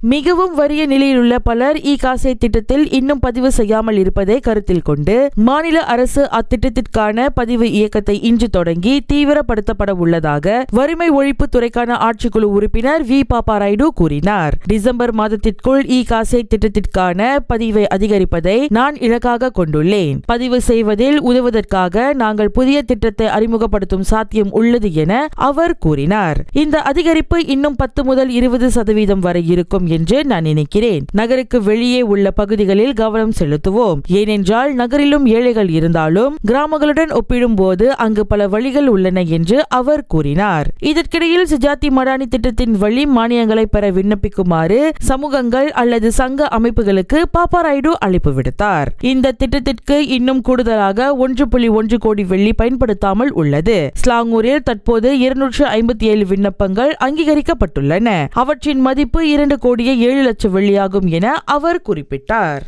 மிகவும் வறிய நிலையில் உள்ள பலர் இ-காசை திட்டத்தில் இன்னும் பதிவு செய்யாமல் இருப்பதை கருத்தில் கொண்டு மாநில அரசு அத்திட்டத்திற்கான பதிவு இயக்கத்தை இன்று தொடங்கி தீவிரப்படுத்தப்பட உள்ளதாக வறுமை ஒழிப்பு துறைக்கான ஆட்சிக்குழு உறுப்பினர் வி பாப்பாராயுடு கூறினார். டிசம்பர் மாதத்திற்குள் இ-காசை திட்டத்திற்கான பதிவை அதிகரிப்பதை நான் இலக்காக கொண்டுள்ளேன். பதிவு செய்வதில் உதவுவதற்காக நாங்கள் புதிய திட்டத்தை அறிமுகப்படுத்தும் சாத்தியம் உள்ளது என அவர் கூறினார். இந்த அதிகரிப்பு இன்னும் 10 முதல் 20% வரை இருக்கும் என்று நான் நினைக்கிறேன். நகருக்கு வெளியே உள்ள பகுதிகளில் கவனம் செலுத்துவோம். ஏனென்றால் நகரிலும் ஏழைகள் இருந்தாலும் கிராமங்களுடன் ஒப்பிடும்போது அங்கு பல வழிகள் உள்ளன என்று அவர் கூறினார். இதற்கிடையில் சுஜாதி மடானி திட்டத்தின் வழி மானியங்களை பெற விண்ணப்பிக்குமாறு சமூகங்கள் அல்லது சங்க அமைப்புகளுக்கு பாப்பாராயுடு அழைப்பு விடுத்தார். இந்த திட்டத்திற்கு இன்னும் கூடுதலாக 1.1 கோடி வெள்ளி பயன்படுத்தாமல் உள்ளது. ஸ்லாங்கூரில் தற்போது 257 விண்ணப்பங்கள் அங்கீகரிக்கப்பட்டுள்ளன. அவற்றின் மதிப்பு 2 கோடியே 7 லட்சம் வெள்ளியாகும் என அவர் குறிப்பிட்டார்.